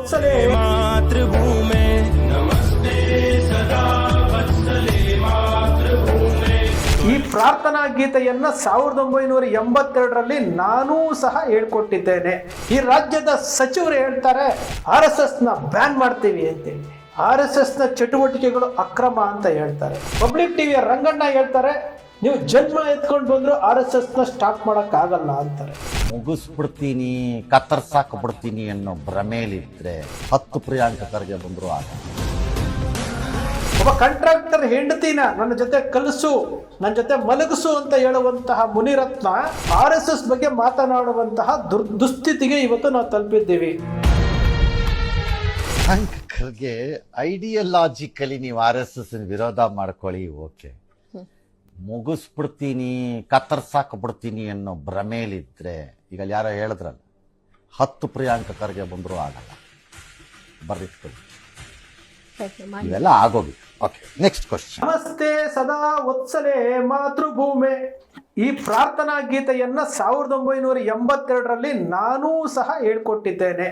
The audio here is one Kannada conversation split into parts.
ವತ್ಸಲೆ ಮಾತೃಭೂಮೆ ನಮಸ್ತೆ ಸದಾ ವತ್ಸಲೆ ಮಾತೃಭೂಮೆ. ಈ ಪ್ರಾರ್ಥನಾ ಗೀತೆಯನ್ನ 1982ರಲ್ಲಿ ನಾನೂ ಸಹ ಹೇಳ್ಕೊಟ್ಟಿದ್ದೇನೆ. ಈ ರಾಜ್ಯದ ಸಚಿವರು ಹೇಳ್ತಾರೆ RSS ನ ಬ್ಯಾನ್ ಮಾಡ್ತೀವಿ ಅಂತೇಳಿ, RSS ನ ಚಟುವಟಿಕೆಗಳು ಅಕ್ರಮ ಅಂತ ಹೇಳ್ತಾರೆ. ಪಬ್ಲಿಕ್ ಟಿವಿಯ ರಂಗಣ್ಣ ಹೇಳ್ತಾರೆ ನೀವು ಜನ್ಮ ಎತ್ಕೊಂಡು ಬಂದ್ರು RSS ನ ಸ್ಟಾಪ್ ಮಾಡಕ್ ಆಗಲ್ಲ ಅಂತಾರೆ. ಮುಗಿಸ್ಬಿಡ್ತೀನಿ, ಕತ್ತರ್ಸಾಕ್ ಬಿಡ್ತೀನಿ ಅನ್ನೋ ಭ್ರಮೇಲಿದ್ರೆ 10 ಪ್ರಿಯಾಂಕ ಖರ್ಗೆ ಬಂದ್ರು ಆಗ. ಒಬ್ಬ ಕಾಂಟ್ರಾಕ್ಟರ್ ಹೆಂಡತಿನ ನನ್ನ ಜೊತೆ ಕಲಿಸು, ನನ್ನ ಜೊತೆ ಮಲಗಿಸು ಅಂತ ಹೇಳುವಂತಹ ಮುನಿರತ್ನ RSS ಬಗ್ಗೆ ಮಾತನಾಡುವಂತಹ ದುಸ್ಥಿತಿಗೆ ಇವತ್ತು ನಾವು ತಲುಪಿದ್ದೀವಿ. ಪ್ರಿಯಾಂಕ ಖರ್ಗೆ ಐಡಿಯಾಲಜಿಕಲಿ ನೀವು RSS ವಿರೋಧ ಮಾಡ್ಕೊಳ್ಳಿ, ಓಕೆ. ಮುಗಿಸ್ಬಿಡ್ತೀನಿ, ಕತ್ತರ್ಸಾಕ್ ಬಿಡ್ತೀನಿ ಅನ್ನೋ ಭ್ರಮೇಲಿದ್ರೆ ಈಗ ಯಾರೋ ಹೇಳಿದ್ರಲ್ಲ 10 ಪ್ರಿಯಾಂಕ ಖರ್ಗೆ ಬಂದ್ರು ಆಗಲ್ಲ. ಬರ್ರಿಟ್ಕೊಳ್ಳಿ, ಇವೆಲ್ಲ ಆಗೋಗಿ. Okay, next question. ನಮಸ್ತೆ ಸದಾ ವತ್ಸಲೆ ಮಾತೃಭೂಮೆ. ಈ ಪ್ರಾರ್ಥನಾ ಗೀತೆಯನ್ನ 1982ರಲ್ಲಿ ನಾನೂ ಸಹ ಹೇಳ್ಕೊಟ್ಟಿದ್ದೇನೆ.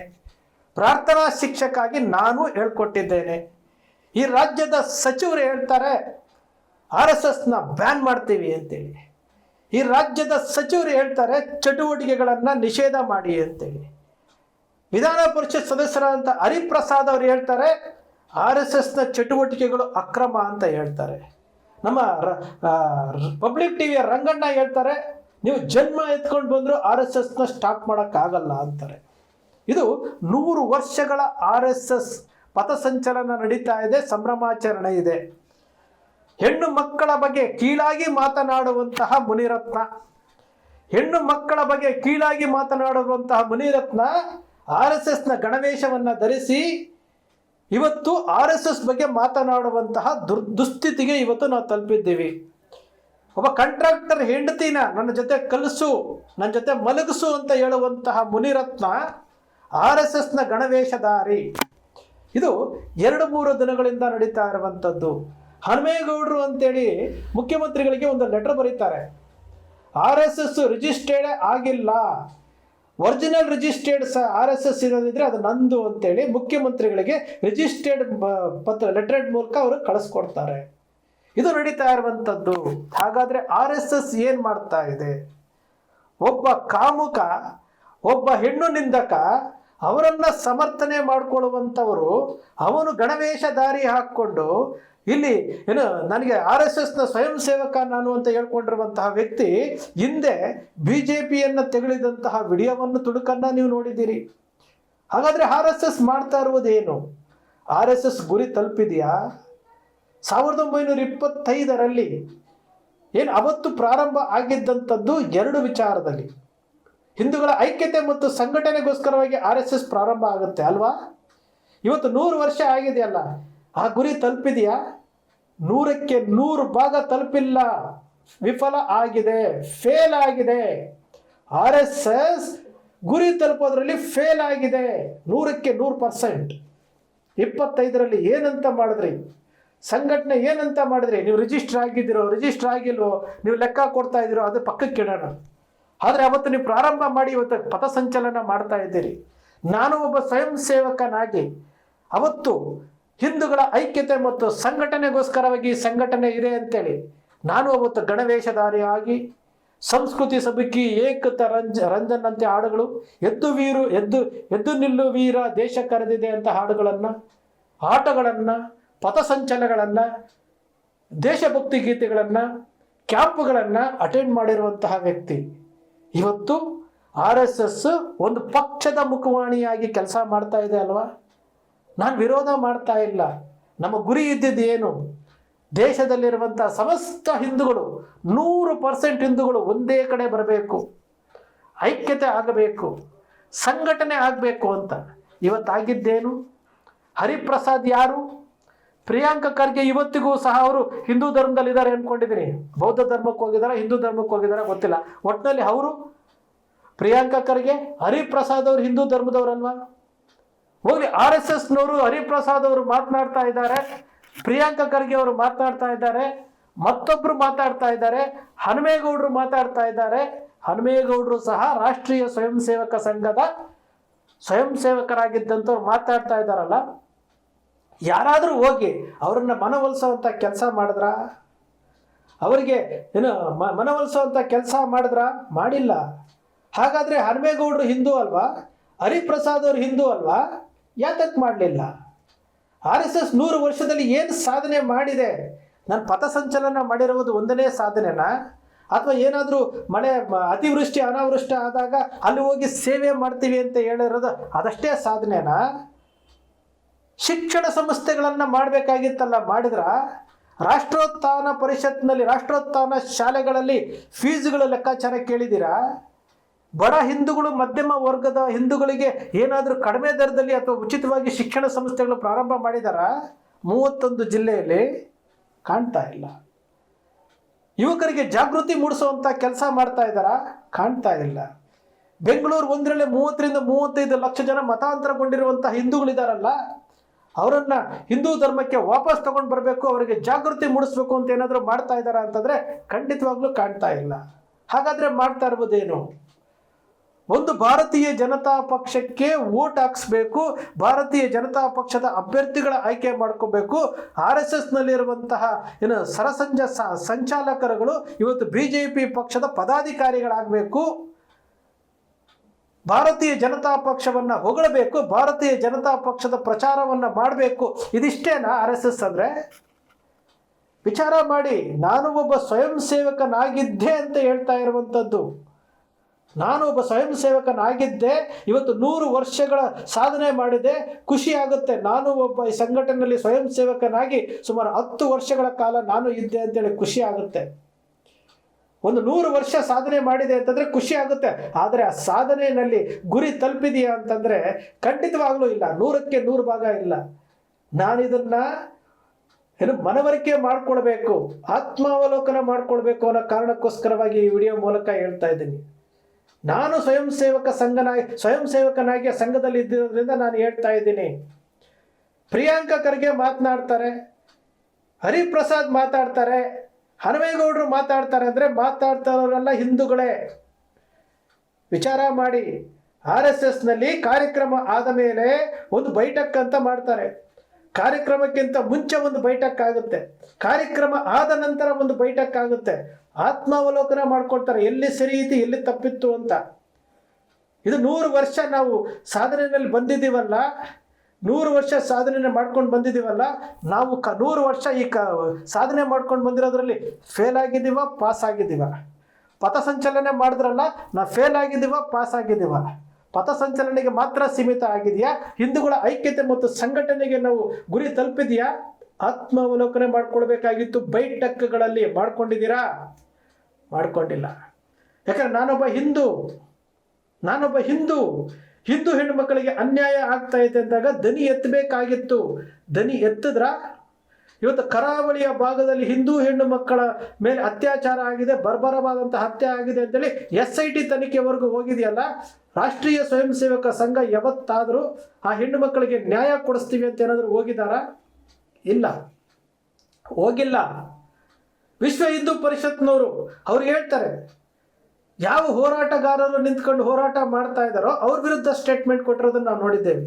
ಪ್ರಾರ್ಥನಾ ಶಿಕ್ಷಕಾಗಿ ನಾನು ಹೇಳ್ಕೊಟ್ಟಿದ್ದೇನೆ. ಈ ರಾಜ್ಯದ ಸಚಿವರು ಹೇಳ್ತಾರೆ RSS ನ ಬ್ಯಾನ್ ಮಾಡ್ತೀವಿ ಅಂತೇಳಿ, ಈ ರಾಜ್ಯದ ಸಚಿವರು ಹೇಳ್ತಾರೆ ಚಟುವಟಿಕೆಗಳನ್ನ ನಿಷೇಧ ಮಾಡಿ ಅಂತೇಳಿ. ವಿಧಾನ ಪರಿಷತ್ ಸದಸ್ಯರಾದಂಥ ಹರಿಪ್ರಸಾದ್ ಅವರು ಹೇಳ್ತಾರೆ RSS ನ ಚಟುವಟಿಕೆಗಳು ಅಕ್ರಮ ಅಂತ ಹೇಳ್ತಾರೆ. ನಮ್ಮ ಪಬ್ಲಿಕ್ ಟಿವಿಯ ರಂಗಣ್ಣ ಹೇಳ್ತಾರೆ ನೀವು ಜನ್ಮ ಎತ್ಕೊಂಡು ಬಂದ್ರು RSS ನ ಸ್ಟಾಪ್ ಮಾಡಕ್ ಆಗಲ್ಲ ಅಂತಾರೆ. ಇದು 100 ವರ್ಷಗಳ RSS ಪಥಸಂಚಲನ ನಡೀತಾ ಇದೆ, ಸಂಭ್ರಮಾಚರಣೆ ಇದೆ. ಹೆಣ್ಣು ಮಕ್ಕಳ ಬಗ್ಗೆ ಕೀಳಾಗಿ ಮಾತನಾಡುವಂತಹ ಮುನಿರತ್ನ, ಹೆಣ್ಣು ಮಕ್ಕಳ ಬಗ್ಗೆ ಕೀಳಾಗಿ ಮಾತನಾಡುವಂತಹ ಮುನಿರತ್ನ RSS ನ ಗಣವೇಶವನ್ನ ಧರಿಸಿ ಇವತ್ತು RSS ಬಗ್ಗೆ ಮಾತನಾಡುವಂತಹ ದುಸ್ಥಿತಿಗೆ ಇವತ್ತು ನಾವು ತಲುಪಿದ್ದೀವಿ. ಒಬ್ಬ ಕಾಂಟ್ರಾಕ್ಟರ್ ಹೆಂಡತಿನ ನನ್ನ ಜೊತೆ ಕಲಿಸು, ನನ್ನ ಜೊತೆ ಮಲಗಿಸು ಅಂತ ಹೇಳುವಂತಹ ಮುನಿರತ್ನ RSS ನ ಗಣವೇಶಧಾರಿ. ಇದು 2-3 ದಿನಗಳಿಂದ ನಡೀತಾ ಇರುವಂಥದ್ದು. ಹನುಮೇಗೌಡರು ಅಂತೇಳಿ ಮುಖ್ಯಮಂತ್ರಿಗಳಿಗೆ ಒಂದು ಲೆಟರ್ ಬರೀತಾರೆ, RSS ರಿಜಿಸ್ಟರ್ಡ್ ಆಗಿಲ್ಲ, ಒರಿಜಿನಲ್ ರಿಜಿಸ್ಟರ್ಡ್ RSS ಇರೋದಿದ್ರೆ ಅದು ನಂದು ಅಂತೇಳಿ ಮುಖ್ಯಮಂತ್ರಿಗಳಿಗೆ ರಿಜಿಸ್ಟರ್ಡ್ ಲೆಟರ್ ಮೂಲಕ ಅವರು ಕಳಿಸ್ಕೊಡ್ತಾರೆ. ಇದು ನಡೀತಾ ಇರುವಂಥದ್ದು. ಹಾಗಾದ್ರೆ RSS ಏನ್ ಮಾಡ್ತಾ ಇದೆ? ಒಬ್ಬ ಕಾಮುಕ, ಒಬ್ಬ ಹೆಣ್ಣು ನಿಂದಕ, ಅವರನ್ನ ಸಮರ್ಥನೆ ಮಾಡಿಕೊಳ್ಳುವಂಥವರು, ಅವನು ಗಣವೇಶಧಾರಿ ಹಾಕ್ಕೊಂಡು ಇಲ್ಲಿ ಏನು ನನಗೆ RSS ನ ಸ್ವಯಂ ಸೇವಕ ನಾನು ಅಂತ ಹೇಳ್ಕೊಂಡಿರುವಂತಹ ವ್ಯಕ್ತಿ ಹಿಂದೆ BJPಯನ್ನು ತೆಗಳಿದಂತಹ ವಿಡಿಯೋವನ್ನು ತುಣುಕನ್ನ ನೀವು ನೋಡಿದ್ದೀರಿ. ಹಾಗಾದ್ರೆ RSS ಮಾಡ್ತಾ ಇರುವುದೇನು? RSS ಗುರಿ ತಲುಪಿದೆಯಾ? 1925ರಲ್ಲಿ ಏನು ಅವತ್ತು ಪ್ರಾರಂಭ ಆಗಿದ್ದಂಥದ್ದು 2 ವಿಚಾರದಲ್ಲಿ. ಹಿಂದೂಗಳ ಐಕ್ಯತೆ ಮತ್ತು ಸಂಘಟನೆಗೋಸ್ಕರವಾಗಿ RSS ಪ್ರಾರಂಭ ಆಗುತ್ತೆ ಅಲ್ವಾ? ಇವತ್ತು 100 ವರ್ಷ ಆಗಿದೆಯಲ್ಲ, ಆ ಗುರಿ ತಲುಪಿದೆಯಾ? 100ಕ್ಕೆ 100 ಭಾಗ ತಲುಪಿಲ್ಲ, ವಿಫಲ ಆಗಿದೆ, ಫೇಲ್ ಆಗಿದೆ. RSS ಗುರಿ ತಲುಪೋದ್ರಲ್ಲಿ ಫೇಲ್ ಆಗಿದೆ 100ಕ್ಕೆ 100%. 25ರಲ್ಲಿ ಏನಂತ ಮಾಡಿದ್ರಿ? ಸಂಘಟನೆ ಏನಂತ ಮಾಡಿದ್ರಿ? ನೀವು ರಿಜಿಸ್ಟರ್ ಆಗಿದ್ದೀರೋ ರಿಜಿಸ್ಟರ್ ಆಗಿಲ್ವೋ ನೀವು ಲೆಕ್ಕ ಕೊಡ್ತಾ ಇದ್ದೀರೋ ಅದು ಪಕ್ಕಕ್ಕೆ ಇಡೋಣ. ಆದರೆ ಅವತ್ತು ನೀವು ಪ್ರಾರಂಭ ಮಾಡಿ ಇವತ್ತು ಪಥಸಂಚಲನ ಮಾಡ್ತಾ ಇದ್ದೀರಿ. ನಾನು ಒಬ್ಬ ಸ್ವಯಂ ಸೇವಕನಾಗಿ ಅವತ್ತು ಹಿಂದೂಗಳ ಐಕ್ಯತೆ ಮತ್ತು ಸಂಘಟನೆಗೋಸ್ಕರವಾಗಿ ಸಂಘಟನೆ ಇದೆ ಅಂತೇಳಿ ನಾನು ಅವತ್ತು ಗಣವೇಶಧಾರಿಯಾಗಿ ಸಂಸ್ಕೃತಿ ಸಬಕಿ ಏಕತ ರಂಜನ್ ಅಂತೆ ಹಾಡುಗಳು, ಎದ್ದು ನಿಲ್ಲು ವೀರ ದೇಶ ಕರೆದಿದೆ ಅಂತ ಹಾಡುಗಳನ್ನು, ಆಟಗಳನ್ನು, ಪಥಸಂಚಲನಗಳನ್ನು, ದೇಶಭಕ್ತಿ ಗೀತೆಗಳನ್ನು, ಕ್ಯಾಂಪ್ಗಳನ್ನು ಅಟೆಂಡ್ ಮಾಡಿರುವಂತಹ ವ್ಯಕ್ತಿ. ಇವತ್ತು RSS ಒಂದು ಪಕ್ಷದ ಮುಖವಾಣಿಯಾಗಿ ಕೆಲಸ ಮಾಡ್ತಾ ಇದೆ ಅಲ್ವಾ? ನಾನು ವಿರೋಧ ಮಾಡ್ತಾ ಇಲ್ಲ. ನಮ್ಮ ಗುರಿ ಇದ್ದಿದ್ದು ಏನು? ದೇಶದಲ್ಲಿರುವಂಥ ಸಮಸ್ತ ಹಿಂದೂಗಳು 100% ಹಿಂದೂಗಳು ಒಂದೇ ಕಡೆ ಬರಬೇಕು, ಐಕ್ಯತೆ ಆಗಬೇಕು, ಸಂಘಟನೆ ಆಗಬೇಕು ಅಂತ. ಇವತ್ತಾಗಿದ್ದೇನು? ಹರಿಪ್ರಸಾದ್ ಯಾರು? ಪ್ರಿಯಾಂಕ ಖರ್ಗೆ ಇವತ್ತಿಗೂ ಸಹ ಅವರು ಹಿಂದೂ ಧರ್ಮದಲ್ಲಿ ಇದ್ದಾರೆ ಅನ್ಕೊಂಡಿದ್ದೀನಿ. ಬೌದ್ಧ ಧರ್ಮಕ್ಕೆ ಹೋಗಿದ್ದಾರೆ, ಹಿಂದೂ ಧರ್ಮಕ್ಕೆ ಹೋಗಿದ್ದಾರೆ ಗೊತ್ತಿಲ್ಲ. ಒಟ್ಟಿನಲ್ಲಿ ಅವರು ಪ್ರಿಯಾಂಕ ಖರ್ಗೆ, ಹರಿಪ್ರಸಾದ್ ಅವರು ಹಿಂದೂ ಧರ್ಮದವರಲ್ವಾ? ಹೋಗ್ಲಿ, RSSನವರು ಹರಿಪ್ರಸಾದ್ ಅವರು ಮಾತನಾಡ್ತಾ ಇದ್ದಾರೆ, ಪ್ರಿಯಾಂಕ ಖರ್ಗೆ ಅವರು ಮಾತನಾಡ್ತಾ ಇದ್ದಾರೆ, ಮತ್ತೊಬ್ರು ಮಾತಾಡ್ತಾ ಇದ್ದಾರೆ, ಹನುಮೇಗೌಡರು ಮಾತಾಡ್ತಾ ಇದ್ದಾರೆ. ಹನುಮೇಗೌಡರು ಸಹ ರಾಷ್ಟ್ರೀಯ ಸ್ವಯಂ ಸೇವಕ ಸಂಘದ ಸ್ವಯಂ ಸೇವಕರಾಗಿದ್ದಂಥವ್ರು ಮಾತಾಡ್ತಾ ಇದ್ದಾರಲ್ಲ, ಯಾರಾದರೂ ಹೋಗಿ ಅವರನ್ನು ಮನವೊಲಿಸೋವಂಥ ಕೆಲಸ ಮಾಡಿದ್ರ? ಅವರಿಗೆ ಏನು ಮನವೊಲಿಸೋವಂಥ ಕೆಲಸ ಮಾಡಿದ್ರ? ಮಾಡಿಲ್ಲ. ಹಾಗಾದರೆ ಹನುಮೇಗೌಡರು ಹಿಂದೂ ಅಲ್ವಾ? ಹರಿಪ್ರಸಾದ್ ಅವರು ಹಿಂದೂ ಅಲ್ವಾ? ಯಾತಕ್ಕೆ ಮಾಡಲಿಲ್ಲ? RSS 100 ವರ್ಷದಲ್ಲಿ ಏನು ಸಾಧನೆ ಮಾಡಿದೆ? ನಾನು ಪಥಸಂಚಲನ ಮಾಡಿರುವುದು ಒಂದನೇ ಸಾಧನೆನಾ? ಅಥವಾ ಏನಾದರೂ ಮಳೆ ಅತಿವೃಷ್ಟಿ ಅನಾವೃಷ್ಟಿ ಆದಾಗ ಅಲ್ಲಿ ಹೋಗಿ ಸೇವೆ ಮಾಡ್ತೀವಿ ಅಂತ ಹೇಳಿರೋದು ಅದಷ್ಟೇ ಸಾಧನೆನಾ? ಶಿಕ್ಷಣ ಸಂಸ್ಥೆಗಳನ್ನು ಮಾಡಬೇಕಾಗಿತ್ತಲ್ಲ, ಮಾಡಿದ್ರ? ರಾಷ್ಟ್ರೋತ್ಥಾನ ಪರಿಷತ್ನಲ್ಲಿ, ರಾಷ್ಟ್ರೋತ್ಥಾನ ಶಾಲೆಗಳಲ್ಲಿ ಫೀಸ್ಗಳ ಲೆಕ್ಕಾಚಾರ ಕೇಳಿದ್ದೀರಾ? ಬಡ ಹಿಂದೂಗಳು, ಮಧ್ಯಮ ವರ್ಗದ ಹಿಂದೂಗಳಿಗೆ ಏನಾದರೂ ಕಡಿಮೆ ದರದಲ್ಲಿ ಅಥವಾ ಉಚಿತವಾಗಿ ಶಿಕ್ಷಣ ಸಂಸ್ಥೆಗಳು ಪ್ರಾರಂಭ ಮಾಡಿದಾರಾ? 31 ಜಿಲ್ಲೆಯಲ್ಲಿ ಕಾಣ್ತಾ ಇಲ್ಲ. ಯುವಕರಿಗೆ ಜಾಗೃತಿ ಮೂಡಿಸುವಂಥ ಕೆಲಸ ಮಾಡ್ತಾ ಇದ್ದಾರಾ? ಕಾಣ್ತಾ ಇಲ್ಲ. ಬೆಂಗಳೂರು ಒಂದರಲ್ಲೇ 30 ರಿಂದ 35 ಲಕ್ಷ ಜನ ಮತಾಂತರಗೊಂಡಿರುವಂಥ ಹಿಂದೂಗಳಿದಾರಲ್ಲ, ಅವರನ್ನ ಹಿಂದೂ ಧರ್ಮಕ್ಕೆ ವಾಪಸ್ ತಗೊಂಡು ಬರಬೇಕು, ಅವರಿಗೆ ಜಾಗೃತಿ ಮೂಡಿಸ್ಬೇಕು ಅಂತ ಏನಾದರೂ ಮಾಡ್ತಾ ಇದ್ದಾರಾ ಅಂತಂದರೆ ಖಂಡಿತವಾಗ್ಲೂ ಕಾಣ್ತಾ ಇಲ್ಲ. ಹಾಗಾದರೆ ಮಾಡ್ತಾ ಇರ್ಬೋದೇನು? ಒಂದು ಭಾರತೀಯ ಜನತಾ ಪಕ್ಷಕ್ಕೆ ವೋಟ್ ಹಾಕಿಸ್ಬೇಕು, ಭಾರತೀಯ ಜನತಾ ಪಕ್ಷದ ಅಭ್ಯರ್ಥಿಗಳ ಆಯ್ಕೆ ಮಾಡ್ಕೋಬೇಕು. RSSನಲ್ಲಿರುವಂತಹ ಏನು ಸಂಚಾಲಕರುಗಳು ಇವತ್ತು BJP ಪಕ್ಷದ ಪದಾಧಿಕಾರಿಗಳಾಗಬೇಕು, ಭಾರತೀಯ ಜನತಾ ಪಕ್ಷವನ್ನು ಹೊಗಳಬೇಕು, ಭಾರತೀಯ ಜನತಾ ಪಕ್ಷದ ಪ್ರಚಾರವನ್ನು ಮಾಡಬೇಕು. ಇದಿಷ್ಟೇನಾ RSS ಅಂದರೆ? ವಿಚಾರ ಮಾಡಿ. ನಾನು ಒಬ್ಬ ಸ್ವಯಂ ಸೇವಕನಾಗಿದ್ದೆ ಅಂತ ಹೇಳ್ತಾ ಇರುವಂಥದ್ದು. ನಾನು ಒಬ್ಬ ಸ್ವಯಂ ಸೇವಕನಾಗಿದ್ದೆ, ಇವತ್ತು 100 ವರ್ಷಗಳ ಸಾಧನೆ ಮಾಡಿದೆ, ಖುಷಿ ಆಗುತ್ತೆ. ನಾನು ಒಬ್ಬ ಈ ಸಂಘಟನೆಯಲ್ಲಿ ಸ್ವಯಂ ಸೇವಕನಾಗಿ ಸುಮಾರು 10 ವರ್ಷಗಳ ಕಾಲ ನಾನು ಇದ್ದೆ ಅಂತೇಳಿ ಖುಷಿ ಆಗುತ್ತೆ. ಒಂದು 100 ವರ್ಷ ಸಾಧನೆ ಮಾಡಿದೆ ಅಂತಂದರೆ ಖುಷಿ ಆಗುತ್ತೆ. ಆದರೆ ಆ ಸಾಧನೆಯಲ್ಲಿ ಗುರಿ ತಲುಪಿದೆಯಾ ಅಂತಂದರೆ ಖಂಡಿತವಾಗ್ಲೂ ಇಲ್ಲ, 100ಕ್ಕೆ 100 ಭಾಗ ಇಲ್ಲ. ನಾನಿದನ್ನು ಮನವರಿಕೆ ಮಾಡಿಕೊಡ್ಬೇಕು, ಆತ್ಮಾವಲೋಕನ ಮಾಡಿಕೊಡ್ಬೇಕು ಅನ್ನೋ ಕಾರಣಕ್ಕೋಸ್ಕರವಾಗಿ ಈ ವಿಡಿಯೋ ಮೂಲಕ ಹೇಳ್ತಾ ಇದ್ದೀನಿ. ನಾನು ಸ್ವಯಂ ಸೇವಕನಾಗಿ ಸಂಘದಲ್ಲಿ ಇದ್ದಿರೋದ್ರಿಂದ ನಾನು ಹೇಳ್ತಾ ಇದ್ದೀನಿ. ಪ್ರಿಯಾಂಕಾ ಖರ್ಗೆ ಮಾತನಾಡ್ತಾರೆ, ಹರಿಪ್ರಸಾದ್ ಮಾತಾಡ್ತಾರೆ, ಹನುಮೇಗೌಡರು ಮಾತಾಡ್ತಾರೆ ಅಂದರೆ ಮಾತಾಡ್ತಾರೋರೆಲ್ಲ ಹಿಂದೂಗಳೇ. ವಿಚಾರ ಮಾಡಿ. RSSನಲ್ಲಿ ಕಾರ್ಯಕ್ರಮ ಆದ ಮೇಲೆ ಒಂದು ಬೈಠಕ್ ಅಂತ ಮಾಡ್ತಾರೆ. ಕಾರ್ಯಕ್ರಮಕ್ಕಿಂತ ಮುಂಚೆ ಒಂದು ಬೈಠಕ್ ಆಗುತ್ತೆ, ಕಾರ್ಯಕ್ರಮ ಆದ ನಂತರ ಒಂದು ಬೈಠಕ್ ಆಗುತ್ತೆ. ಆತ್ಮಾವಲೋಕನ ಮಾಡ್ಕೊಳ್ತಾರೆ, ಎಲ್ಲಿ ಸರಿ ಇತ್ತು, ಎಲ್ಲಿ ತಪ್ಪಿತ್ತು ಅಂತ. ಇದು 100 ವರ್ಷ ನಾವು ಸಾಧನೆಯಲ್ಲಿ ಬಂದಿದ್ದೀವಲ್ಲ, 100 ವರ್ಷ ಸಾಧನೆ ಮಾಡ್ಕೊಂಡು ಬಂದಿದ್ದೀವಲ್ಲ. ನಾವು 100 ವರ್ಷ ಈ ಸಾಧನೆ ಮಾಡ್ಕೊಂಡು ಬಂದಿರೋದ್ರಲ್ಲಿ ಫೇಲ್ ಆಗಿದ್ದೀವ, ಪಾಸ್ ಆಗಿದ್ದೀವ? ಪಥಸಂಚಲನೆ ಮಾಡಿದ್ರಲ್ಲ, ನಾವು ಫೇಲ್ ಆಗಿದ್ದೀವ, ಪಾಸ್ ಆಗಿದ್ದೀವ? ಪಥಸಂಚಲನೆಗೆ ಮಾತ್ರ ಸೀಮಿತ ಆಗಿದೆಯಾ? ಹಿಂದೂಗಳ ಐಕ್ಯತೆ ಮತ್ತು ಸಂಘಟನೆಗೆ ನಾವು ಗುರಿ ತಲುಪಿದೆಯಾ? ಆತ್ಮಾವಲೋಕನೆ ಮಾಡ್ಕೊಳ್ಬೇಕಾಗಿತ್ತು. ಬೈಠಕ್ಗಳಲ್ಲಿ ಮಾಡ್ಕೊಂಡಿದ್ದೀರಾ? ಮಾಡ್ಕೊಂಡಿಲ್ಲ. ಯಾಕಂದ್ರೆ ನಾನೊಬ್ಬ ಹಿಂದೂ ಹೆಣ್ಣು ಮಕ್ಕಳಿಗೆ ಅನ್ಯಾಯ ಆಗ್ತಾ ಇದೆ ಅಂದಾಗ ದನಿ ಎತ್ತಬೇಕಾಗಿತ್ತು. ದನಿ ಎತ್ತಿದ್ರ? ಇವತ್ತು ಕರಾವಳಿಯ ಭಾಗದಲ್ಲಿ ಹಿಂದೂ ಹೆಣ್ಣು ಮಕ್ಕಳ ಮೇಲೆ ಅತ್ಯಾಚಾರ ಆಗಿದೆ, ಬರ್ಬರವಾದಂಥ ಹತ್ಯೆ ಆಗಿದೆ ಅಂತೇಳಿ SIT ತನಿಖೆವರೆಗೂ ಹೋಗಿದೆಯಲ್ಲ. ರಾಷ್ಟ್ರೀಯ ಸ್ವಯಂ ಸೇವಕ ಸಂಘ ಯಾವತ್ತಾದರೂ ಆ ಹೆಣ್ಣು ಮಕ್ಕಳಿಗೆ ನ್ಯಾಯ ಕೊಡಿಸ್ತೀವಿ ಅಂತ ಏನಾದರೂ ಹೋಗಿದ್ದಾರಾ? ಇಲ್ಲ, ಹೋಗಿಲ್ಲ. ವಿಶ್ವ ಹಿಂದೂ ಪರಿಷತ್ನವರು ಅವ್ರು ಹೇಳ್ತಾರೆ, ಯಾವ ಹೋರಾಟಗಾರರು ನಿಂತ್ಕೊಂಡು ಹೋರಾಟ ಮಾಡ್ತಾ ಇದ್ದಾರೋ ಅವ್ರ ವಿರುದ್ಧ ಸ್ಟೇಟ್ಮೆಂಟ್ ಕೊಟ್ಟಿರೋದನ್ನು ನಾವು ನೋಡಿದ್ದೇವೆ.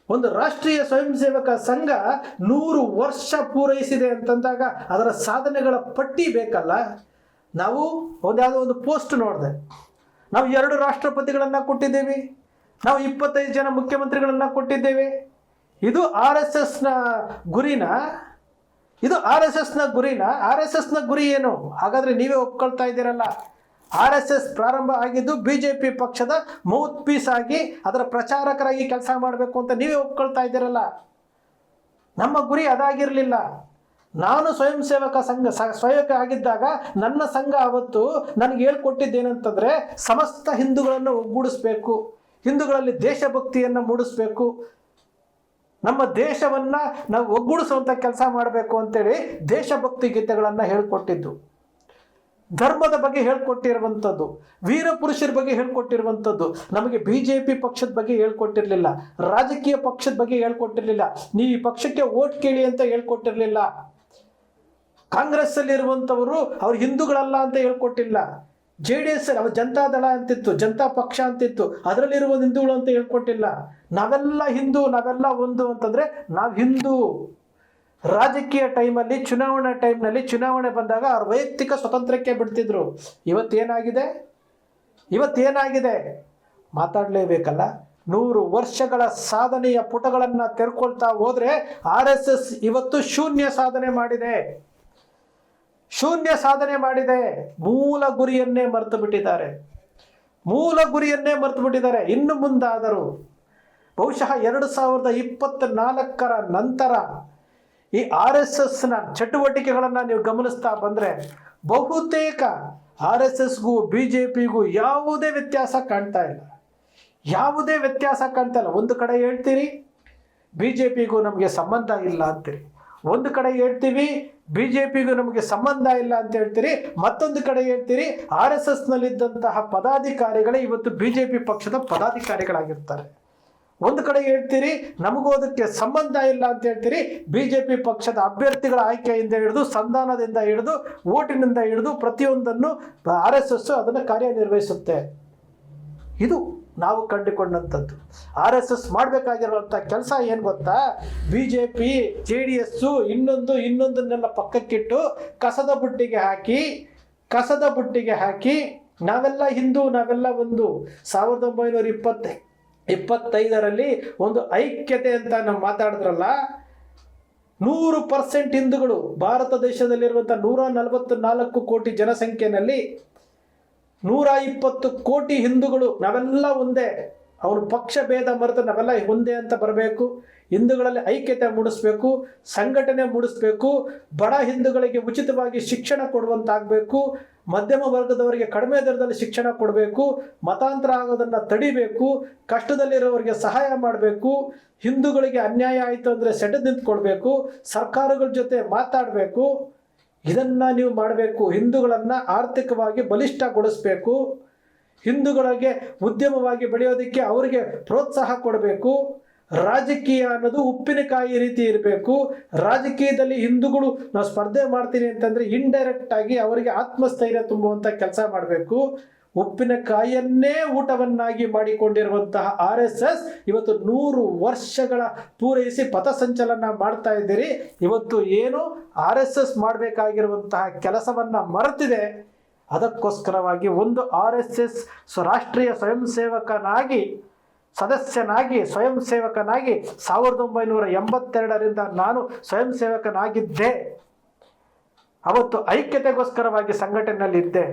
ಒಂದು ರಾಷ್ಟ್ರೀಯ ಸ್ವಯಂ ಸೇವಕ ಸಂಘ 100 ವರ್ಷ ಪೂರೈಸಿದೆ ಅಂತಂದಾಗ ಅದರ ಸಾಧನೆಗಳ ಪಟ್ಟಿ ಬೇಕಲ್ಲ. ನಾವು ಯಾವುದೋ ಒಂದು ಪೋಸ್ಟ್ ನೋಡಿದೆ, ನಾವು 2 ರಾಷ್ಟ್ರಪತಿಗಳನ್ನು ಕೊಟ್ಟಿದ್ದೇವೆ, ನಾವು 25 ಜನ ಮುಖ್ಯಮಂತ್ರಿಗಳನ್ನು ಕೊಟ್ಟಿದ್ದೇವೆ. ಇದು RSSನ ಗುರಿನಾ? RSSನ ಗುರಿ ಏನು? ಹಾಗಾದರೆ ನೀವೇ ಒಪ್ಕೊಳ್ತಾ ಇದ್ದೀರಲ್ಲ. RSS ಪ್ರಾರಂಭ ಆಗಿದ್ದು BJP ಪಕ್ಷದ ಮೌತ್ ಪೀಸ್ ಆಗಿ, ಅದರ ಪ್ರಚಾರಕರಾಗಿ ಕೆಲಸ ಮಾಡಬೇಕು ಅಂತ ನೀವೇ ಒಪ್ಕೊಳ್ತಾ ಇದ್ದೀರಲ್ಲ. ನಮ್ಮ ಗುರಿ ಅದಾಗಿರಲಿಲ್ಲ. ನಾನು ಸ್ವಯಂ ಸೇವಕ ಆಗಿದ್ದಾಗ ನನ್ನ ಸಂಘ ಅವತ್ತು ನನಗೆ ಹೇಳ್ಕೊಟ್ಟಿದ್ದೇನಂತಂದರೆ, ಸಮಸ್ತ ಹಿಂದೂಗಳನ್ನು ಒಗ್ಗೂಡಿಸ್ಬೇಕು, ಹಿಂದೂಗಳಲ್ಲಿ ದೇಶಭಕ್ತಿಯನ್ನು ಮೂಡಿಸ್ಬೇಕು, ನಮ್ಮ ದೇಶವನ್ನು ನಾವು ಒಗ್ಗೂಡಿಸುವಂಥ ಕೆಲಸ ಮಾಡಬೇಕು ಅಂತೇಳಿ ದೇಶಭಕ್ತಿ ಗೀತೆಗಳನ್ನು ಹೇಳ್ಕೊಟ್ಟಿದ್ದು. ಧರ್ಮದ ಬಗ್ಗೆ ಹೇಳ್ಕೊಟ್ಟಿರುವಂಥದ್ದು, ವೀರ ಪುರುಷರ ಬಗ್ಗೆ ಹೇಳ್ಕೊಟ್ಟಿರುವಂಥದ್ದು. ನಮಗೆ BJP ಪಕ್ಷದ ಬಗ್ಗೆ ಹೇಳ್ಕೊಟ್ಟಿರಲಿಲ್ಲ, ರಾಜಕೀಯ ಪಕ್ಷದ ಬಗ್ಗೆ ಹೇಳ್ಕೊಟ್ಟಿರಲಿಲ್ಲ, ನೀವು ಈ ಪಕ್ಷಕ್ಕೆ ವೋಟ್ ಕೇಳಿ ಅಂತ ಹೇಳ್ಕೊಟ್ಟಿರಲಿಲ್ಲ. ಕಾಂಗ್ರೆಸ್ ಅಲ್ಲಿ ಇರುವಂಥವರು ಅವ್ರು ಹಿಂದೂಗಳಲ್ಲ ಅಂತ ಹೇಳ್ಕೊಟ್ಟಿಲ್ಲ. JDS ಅವ ಜನತಾದಳ ಅಂತಿತ್ತು, ಜನತಾ ಪಕ್ಷ ಅಂತಿತ್ತು, ಅದರಲ್ಲಿರುವ ಹಿಂದೂಗಳು ಅಂತ ಹೇಳ್ಕೊಟ್ಟಿಲ್ಲ. ನಾವೆಲ್ಲ ಹಿಂದೂ, ನಾವೆಲ್ಲ ಒಂದು ಅಂತಂದ್ರೆ ನಾವು ಹಿಂದೂ. ರಾಜಕೀಯ ಟೈಮಲ್ಲಿ, ಚುನಾವಣಾ ಟೈಮ್ನಲ್ಲಿ, ಚುನಾವಣೆ ಬಂದಾಗ ಅವ್ರ ವೈಯಕ್ತಿಕ ಸ್ವತಂತ್ರಕ್ಕೆ ಬಿಡ್ತಿದ್ರು. ಇವತ್ತೇನಾಗಿದೆ ಮಾತಾಡಲೇಬೇಕಲ್ಲ. 100 ವರ್ಷಗಳ ಸಾಧನೆಯ ಪುಟಗಳನ್ನು ತೆರ್ಕೊಳ್ತಾ ಹೋದ್ರೆ RSS ಇವತ್ತು ಶೂನ್ಯ ಸಾಧನೆ ಮಾಡಿದೆ. ಮೂಲ ಗುರಿಯನ್ನೇ ಮರೆತು ಬಿಟ್ಟಿದ್ದಾರೆ. ಇನ್ನು ಮುಂದಾದರೂ ಬಹುಶಃ 2024 ನಂತರ ಈ RSSನ ಚಟುವಟಿಕೆಗಳನ್ನು ನೀವು ಗಮನಿಸ್ತಾ ಬಂದರೆ ಬಹುತೇಕ RSSಗೂ BJPಗೂ ಯಾವುದೇ ವ್ಯತ್ಯಾಸ ಕಾಣ್ತಾ ಇಲ್ಲ. ಒಂದು ಕಡೆ ಹೇಳ್ತೀರಿ BJPಗೂ ನಮಗೆ ಸಂಬಂಧ ಇಲ್ಲ ಅಂತೀರಿ, ಒಂದು ಕಡೆ ಹೇಳ್ತೀವಿ BJPಗೂ ನಮಗೆ ಸಂಬಂಧ ಇಲ್ಲ ಅಂತ ಹೇಳ್ತೀರಿ, ಮತ್ತೊಂದು ಕಡೆ ಹೇಳ್ತೀರಿ RSSನಲ್ಲಿದ್ದಂತಹ ಪದಾಧಿಕಾರಿಗಳೇ ಇವತ್ತು BJP ಪಕ್ಷದ ಪದಾಧಿಕಾರಿಗಳಾಗಿರ್ತಾರೆ. ಒಂದು ಕಡೆ ಹೇಳ್ತೀರಿ ನಮಗೂ ಅದಕ್ಕೆ ಸಂಬಂಧ ಇಲ್ಲ ಅಂತ ಹೇಳ್ತೀರಿ, BJP ಪಕ್ಷದ ಅಭ್ಯರ್ಥಿಗಳ ಆಯ್ಕೆಯಿಂದ ಹಿಡಿದು, ಸಂಧಾನದಿಂದ ಹಿಡಿದು, ಓಟಿನಿಂದ ಹಿಡಿದು ಪ್ರತಿಯೊಂದನ್ನು RSS ಅದನ್ನು ಕಾರ್ಯನಿರ್ವಹಿಸುತ್ತೆ. ಇದು ನಾವು ಕಂಡುಕೊಂಡಂಥದ್ದು. RSS ಮಾಡಬೇಕಾಗಿರುವಂಥ ಕೆಲಸ ಏನು ಗೊತ್ತಾ? BJP JDS ಇನ್ನೊಂದನ್ನೆಲ್ಲ ಪಕ್ಕಕ್ಕಿಟ್ಟು ಕಸದ ಬುಟ್ಟಿಗೆ ಹಾಕಿ ನಾವೆಲ್ಲ ಹಿಂದೂ, ನಾವೆಲ್ಲ ಒಂದು. 1925ರಲ್ಲಿ ಒಂದು ಐಕ್ಯತೆ ಅಂತ ನಾವು ಮಾತಾಡಿದ್ರಲ್ಲ, 100% ಹಿಂದೂಗಳು ಭಾರತ ದೇಶದಲ್ಲಿರುವಂಥ 144 ಕೋಟಿ ಜನಸಂಖ್ಯೆಯಲ್ಲಿ 120 ಕೋಟಿ ಹಿಂದೂಗಳು ನಾವೆಲ್ಲ ಒಂದೇ. ಅವನು ಪಕ್ಷ ಭೇದ ಮರೆತು ನಾವೆಲ್ಲ ಒಂದೇ ಅಂತ ಬರಬೇಕು. ಹಿಂದೂಗಳಲ್ಲಿ ಐಕ್ಯತೆ ಮೂಡಿಸ್ಬೇಕು, ಸಂಘಟನೆ ಮೂಡಿಸ್ಬೇಕು, ಬಡ ಹಿಂದೂಗಳಿಗೆ ಉಚಿತವಾಗಿ ಶಿಕ್ಷಣ ಕೊಡುವಂತಾಗಬೇಕು, ಮಧ್ಯಮ ವರ್ಗದವರಿಗೆ ಕಡಿಮೆ ದರದಲ್ಲಿ ಶಿಕ್ಷಣ ಕೊಡಬೇಕು, ಮತಾಂತರ ಆಗೋದನ್ನು ತಡಿಬೇಕು, ಕಷ್ಟದಲ್ಲಿರೋರಿಗೆ ಸಹಾಯ ಮಾಡಬೇಕು, ಹಿಂದೂಗಳಿಗೆ ಅನ್ಯಾಯ ಆಯಿತು ಅಂದರೆ ಸೆಟೆದು ನಿಂತ್ಕೊಳ್ಬೇಕು, ಸರ್ಕಾರಗಳ ಜೊತೆ ಮಾತಾಡಬೇಕು. ಇದನ್ನು ನೀವು ಮಾಡಬೇಕು. ಹಿಂದೂಗಳನ್ನು ಆರ್ಥಿಕವಾಗಿ ಬಲಿಷ್ಠಗೊಳಿಸಬೇಕು, ಹಿಂದೂಗಳಿಗೆ ಉದ್ಯಮವಾಗಿ ಬೆಳೆಯೋದಕ್ಕೆ ಅವರಿಗೆ ಪ್ರೋತ್ಸಾಹ ಕೊಡಬೇಕು. ರಾಜಕೀಯ ಅನ್ನೋದು ಉಪ್ಪಿನಕಾಯಿ ರೀತಿ ಇರಬೇಕು. ರಾಜಕೀಯದಲ್ಲಿ ಹಿಂದೂಗಳು ನಾವು ಸ್ಪರ್ಧೆ ಮಾಡ್ತೀನಿ ಅಂತಂದರೆ ಇಂಡೈರೆಕ್ಟ್ ಆಗಿ ಅವರಿಗೆ ಆತ್ಮಸ್ಥೈರ್ಯ ತುಂಬುವಂಥ ಕೆಲಸ ಮಾಡಬೇಕು. ಉಪ್ಪಿನಕಾಯಿಯನ್ನೇ ಊಟವನ್ನಾಗಿ ಮಾಡಿಕೊಂಡಿರುವಂತಹ RSS ಇವತ್ತು 100 ವರ್ಷಗಳ ಪೂರೈಸಿ ಪಥಸಂಚಲನ ಮಾಡ್ತಾ ಇದ್ದೀರಿ. ಇವತ್ತು ಏನು RSS ಮಾಡಬೇಕಾಗಿರುವಂತಹ ಕೆಲಸವನ್ನು ಮರೆತಿದೆ. ಅದಕ್ಕೋಸ್ಕರವಾಗಿ ಒಂದು RSS ರಾಷ್ಟ್ರೀಯ ಸದಸ್ಯನಾಗಿ ಸ್ವಯಂ ಸೇವಕನಾಗಿ 1982ರಿಂದ ನಾನು ಸ್ವಯಂ ಸೇವಕನಾಗಿದ್ದೆ. ಅವತ್ತು ಐಕ್ಯತೆಗೋಸ್ಕರವಾಗಿ ಸಂಘಟನೆಯಲ್ಲಿದ್ದೆ.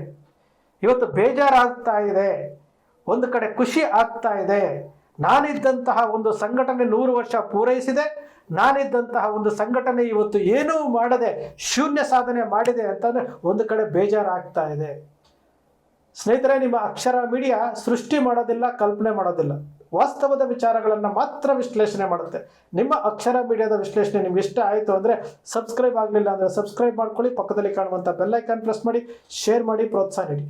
ಇವತ್ತು ಬೇಜಾರಾಗ್ತಾ ಇದೆ, ಒಂದು ಕಡೆ ಖುಷಿ ಆಗ್ತಾ ಇದೆ. ನಾನಿದ್ದಂತಹ ಒಂದು ಸಂಘಟನೆ 100 ವರ್ಷ ಪೂರೈಸಿದೆ, ನಾನಿದ್ದಂತಹ ಒಂದು ಸಂಘಟನೆ ಇವತ್ತು ಏನೂ ಮಾಡದೆ ಶೂನ್ಯ ಸಾಧನೆ ಮಾಡಿದೆ ಅಂತಂದರೆ ಒಂದು ಕಡೆ ಬೇಜಾರಾಗ್ತಾ ಇದೆ. ಸ್ನೇಹಿತರೆ, ನಿಮ್ಮ ಅಕ್ಷರ ಮೀಡಿಯಾ ಸೃಷ್ಟಿ ಮಾಡೋದಿಲ್ಲ, ಕಲ್ಪನೆ ಮಾಡೋದಿಲ್ಲ, ವಾಸ್ತವದ ವಿಚಾರಗಳನ್ನು ಮಾತ್ರ ವಿಶ್ಲೇಷಣೆ ಮಾಡುತ್ತೆ. ನಿಮ್ಮ ಅಕ್ಷರ ಮೀಡಿಯಾದ ವಿಶ್ಲೇಷಣೆ ನಿಮ್ಗೆ ಇಷ್ಟ ಆಯಿತು ಅಂದರೆ ಸಬ್ಸ್ಕ್ರೈಬ್ ಆಗಲಿಲ್ಲ ಅಂದರೆ ಸಬ್ಸ್ಕ್ರೈಬ್ ಮಾಡ್ಕೊಳ್ಳಿ, ಪಕ್ಕದಲ್ಲಿ ಕಾಣುವಂಥ ಬೆಲ್ ಐಕಾನ್ ಪ್ರೆಸ್ ಮಾಡಿ, ಶೇರ್ ಮಾಡಿ, ಪ್ರೋತ್ಸಾಹ ನೀಡಿ.